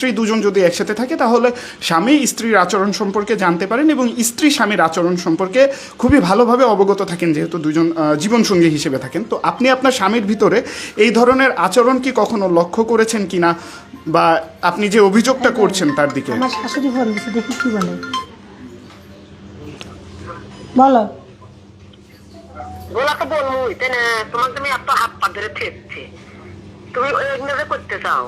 স্ত্রী দুজন যদি একসাথে থাকে তাহলে স্বামী স্ত্রীর আচরণ সম্পর্কে জানতে পারেন এবং স্ত্রী স্বামীর আচরণ সম্পর্কে খুবই ভালোভাবে অবগত থাকেন, যেহেতু দুজন জীবনসঙ্গী হিসেবে থাকেন। তো আপনি আপনার স্বামীর ভিতরে এই ধরনের আচরণ কি কখনো লক্ষ্য করেছেন কিনা, বা আপনি যে অভিযোগটা করছেন তার দিকে? আমার শাশুড়ি ফোন দিচ্ছে, দেখি কি বলে। বলো। বলা তো বলবই, তাই না? তোমাকে তুমি এত হাত পা ধরে ঠেকছে, তুমি ইগনোর করতে চাও।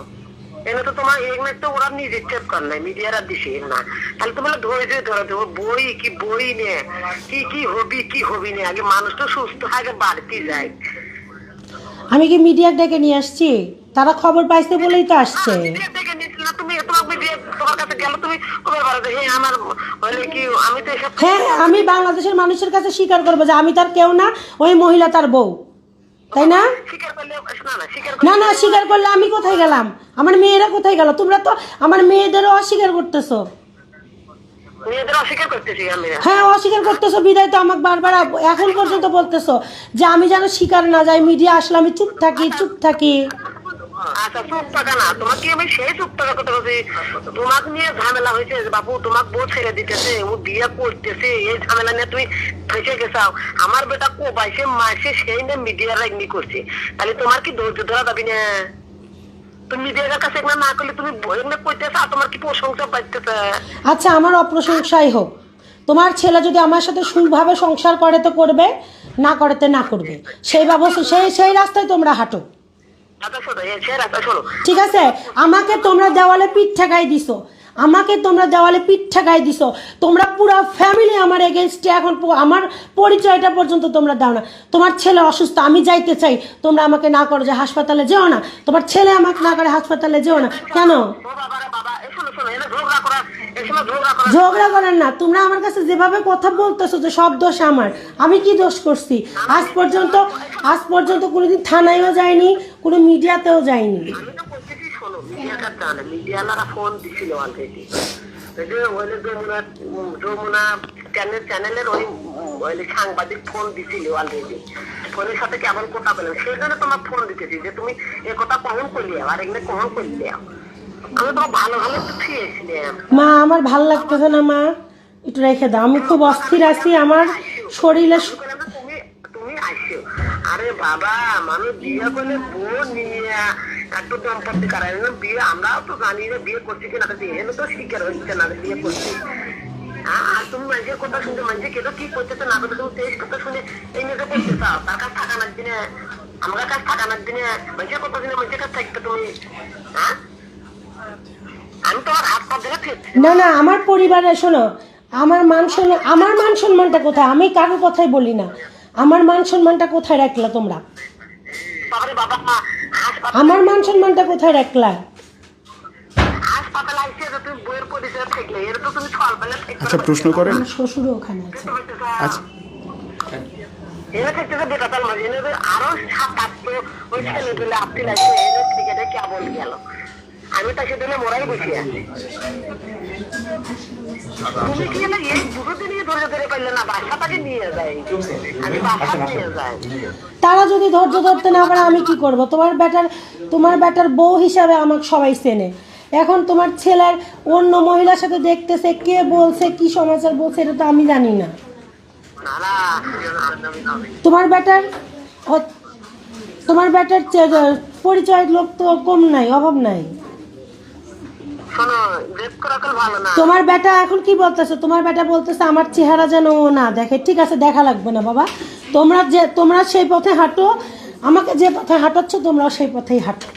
এনে তো তোমার ইগনোর তো ওরা নিজে চেক কর নাই, মিডিয়ারা দিছে না। তাহলে তোমার ধৈর্য ধরে দেবো, বই কি বই নে, কি কি হবি কি হবি নে, আগে মানুষ তো সুস্থ আগে বাড়তি যায়। আমি কি মিডিয়া ডেকে নিয়ে আসছি? তারা খবর পাইছে বলেই তো আসছে। হ্যাঁ, আমি বাংলাদেশের মানুষের কাছে স্বীকার করবো যে আমি তার কেউ না, ওই মহিলা তার বউ, তাই না? না না, স্বীকার করলে আমি কোথায় গেলাম? আমার মেয়েরা কোথায় গেল? তোমরা তো আমার মেয়েদেরও অস্বীকার করতেছো। হ্যাঁ, অস্বীকার করতেছো বিদায় তো আমাকে বারবার এখন পর্যন্ত বলতেছো যে আমি যেন স্বীকার না যাই, মিডিয়া আসলে আমি চুপ থাকি চুপ থাকি। আচ্ছা, চুপ থাকা না, তোমাকে আমি সেই চুপ থাকার কথা বলছি। তোমাকে নিয়ে ঝামেলা হয়েছে বাবু, তোমাকে বউ ছেড়ে দিতেছে, ও বিয়ে করতেছে, এই ঝামেলা নিয়ে তুমি ফেসে গেছাও। আমার বেটা কোবাইছে মারছে, সেই নিয়ে মিডিয়া রাগনি করছে। তাহলে তোমার কি ধৈর্য ধরা যাবি না? তুমি মিডিয়ার কাছে না করলে তুমি এমনি করতেছ, আর তোমার কি প্রশংসা পাইতেছে? আচ্ছা, আমার অপ্রশংসাই হোক, তোমার ছেলে যদি আমার সাথে সুভাবে সংসার করে তো করবে, না করেতে না করবে, সেই ব্যবস্থা সেই রাস্তায় তোমরা হাঁটো। ঠিক আছে, আমাকে তোমরা দেওয়ালে পিঠ ঠেকাই দিছো, আমাকে তোমরা দেওয়ালে পিঠ ঠেকাই দিছো। তোমরা পুরো ফ্যামিলি আমার এগেনস্টে, এখন আমার পরিচয়টা পর্যন্ত তোমরা দাও না। তোমার ছেলে অসুস্থ, আমি যাইতে চাই, তোমরা আমাকে না করো যে হাসপাতালে যেও না। তোমার ছেলে আমাকে না করে হাসপাতালে যেও না কেন? ঝগড়া করেন না, তোমরা আমার কাছে যেভাবে কথা বলতেছো যে সব দোষ আমার। আমি কি দোষ করছি? আজ পর্যন্ত কোনোদিন থানায়ও যায়নি, কোনো মিডিয়াতেও যায়নি। সাংবাদিক ফোন দিছিল অলরেডি, ফোনের সাথে কেমন কথা বলেন, সেই জন্য তোমার ফোন দিতেছি যে তুমি এ কথা কখন করলি, আর এখানে কখন করলি। আমি তো ভালো ভালো খেয়েছিলাম। মা, আমার ভাল লাগতেছে না মা, একটু রেখে দাও, আমি খুব অস্থির আছি, আমার শরীরে। তুমি আসো। আরে বাবা, মানুষ বিয়ে করলে বউ নিয়ে একটু দম্পতি করায় বিয়ে, আমরাও তো জানি না বিয়ে করছি কিনা, এখানে তো স্বীকার হচ্ছে না বিয়ে করছি। আর তুমি মানুষের কথা শুনতে, মানুষের কেউ কি করতেছে না করতে, তুমি তেইশ কথা শুনে এই নিজে করতে চাও। তার কাছে থাকানোর দিনে, আমার কাছে থাকানোর দিনে মানুষের কথা শুনে মানুষের কাছে থাকতে তুমি, হ্যাঁ? আমি তোমার হাত পা ধরে ফেলছি না না, আমার পরিবারে শোনো, আমার মান সম্মানটা কোথায়? আমি কারোর কথাই বলি না, আমার মান সম্মানটা কোথায় রাখলা তোমরা? আমার মান সম্মানটা কোথায় রাখলা? আচ্ছা, প্রশ্ন করেন। শ্বশুর ওখানে আছে। আচ্ছা, আরো ওই ছেলে পেলে আপনি লাগছে, কেমন গেল? আমি তো সেদিনে মোড়াই বসে আছি। তুমি কি না এই দুটো নিয়ে ধরে ধরে পারলে না, বাসাটাকে নিয়ে যাই, আমি বাসা নিয়ে যাই। তারা যদি ধৈর্য ধরতে না পারে আমি কি করব? তোমার বেটার বউ হিসাবে আমাকে সবাই চেনে। এখন তোমার ছেলের অন্য মহিলার সাথে দেখতেছে, কে বলছে, কি সমাচার বলছে, এটা তো আমি জানি না। তোমার বেটার পরিচয়ের লোক তো কম নাই, অভাব নাই। তোমার বেটা এখন কি বলতেছে? তোমার বেটা বলতেছে আমার চেহারা যেন ও না দেখে। ঠিক আছে, দেখা লাগবে না বাবা, তোমরা সেই পথে হাঁটো, আমাকে যে পথে হাঁটাচ্ছ তোমরাও সেই পথেই হাঁটো।